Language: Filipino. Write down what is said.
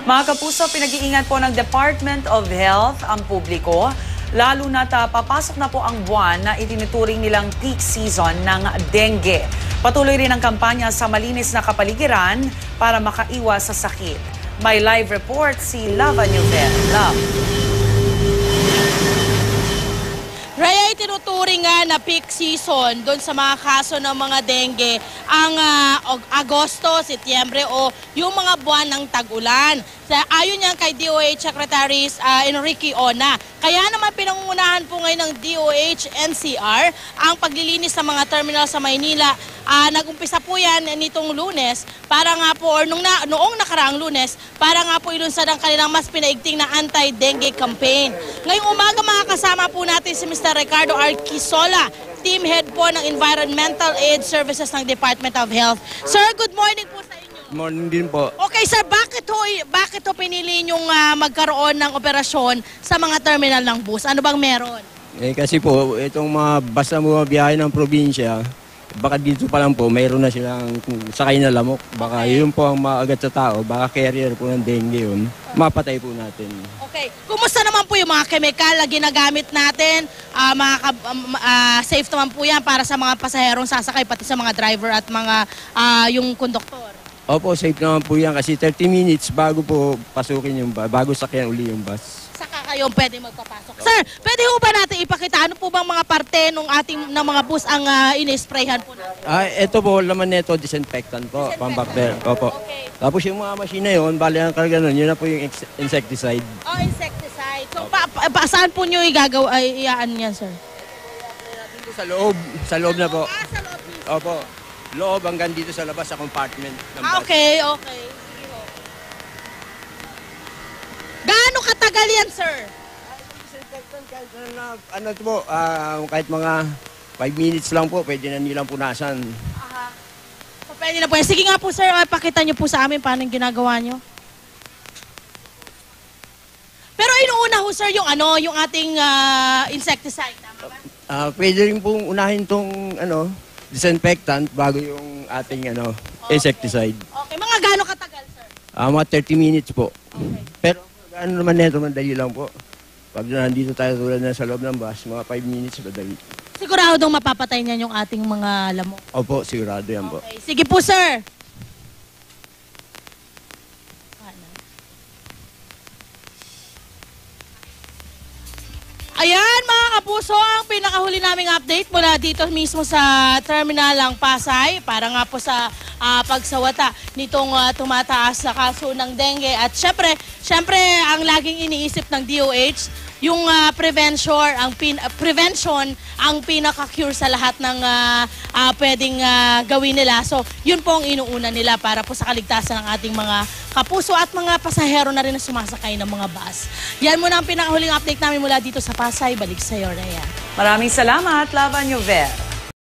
Mga kapuso, pinag-iingat po ng Department of Health ang publiko, lalo na't papasok na po ang buwan na itinuturing nilang peak season ng dengue. Patuloy rin ang kampanya sa malinis na kapaligiran para makaiwas sa sakit. May live report si Lava Newvel. Love. Raya, itinuturing nga na peak season doon sa mga kaso ng mga dengue ang Agosto, Setyembre o yung mga buwan ng tag-ulan. Ayon yan kay DOH Secretary Enrique Ona. Kaya naman pinangungunahan po ngayon ng DOH NCR ang paglilinis ng mga terminal sa Maynila. Nag-umpisa po yan nitong Lunes para nga po, or noong nakaraang Lunes, para nga po ilunsad ang kanilang mas pinaigting na anti-dengue campaign. Ngayong umaga makakasama po natin si Mr. Ricardo Arquisola, Team Head po ng Environmental Aid Services ng Department of Health. Sir, good morning po sa inyo. Morning din po. Okay sir, bakit ho pinili nyong magkaroon ng operasyon sa mga terminal ng bus? Ano bang meron? Kasi po, itong mga basta bumabiyahe ng probinsya, baka dito pa lang po, mayroon na silang sakay na lamok. Baka yun po ang maagat sa tao, baka carrier po ng dengue yun. Mapatay po natin. Okay. Kumusta naman po yung mga chemical na ginagamit natin? Safe naman po yan para sa mga pasaherong sasakay, pati sa mga driver at mga yung konduktor? Opo, safe naman po yan kasi 30 minutes bago po pasukin yung bus, bago sakyan uli yung bus. Saka kayo pwede magpapasok. Sir, pwede ho ba natin ipakita ano po bang mga parte ng mga bus ang ini-sprayhan po natin? Ito po, laman nito, disinfectant po, pambakter. Opo. Okay. Tapos yung mga machine na yun, bali ang karga nun, yun na po yung insecticide. Oh, insecticide. So, saan po nyo iyaan yan, sir? Sa loob na po. Sa loob mismo. Opo. Loob hanggang dito sa labas sa compartment ng bus. Okay. Sige ho. Gaano katagal yan, sir? Ano ito po, kahit mga 5 minutes lang po, pwede na nilang punasan. Aha. So, pwede na po yan. Sige nga po, sir, pakita nyo po sa amin paano yung ginagawa nyo. Pero inuuna ho, sir, yung ating insecticide. Tama ba? Pwede rin pong unahin tong disinfectant bago yung ating insecticide. Okay. Mga gaano katagal, sir? Mga 30 minutes po. Okay. Pero ano naman nito, madali lang po. Pag nandito tayo tulad na sa loob ng bus, mga 5 minutes, madali. Siguradong mapapatay niyan yung ating mga lamok. Opo, sigurado yan po. Okay. Sige po, sir. Ayan mga kapuso, ang pinakahuli naming update mula dito mismo sa terminal ng Pasay para nga po sa pagsawata nitong tumataas na kaso ng dengue. At syempre ang laging iniisip ng DOH, yung prevention ang pinaka-cure sa lahat ng pwedeng gawin nila. So yun po ang inuuna nila para po sa kaligtasan ng ating mga kapuso at mga pasahero na rin na sumasakay ng mga bus. Yan muna ang pinakahuling update namin mula dito sa Pasay. Balik sa iyo, Rhea. Maraming salamat, Lava Newvel.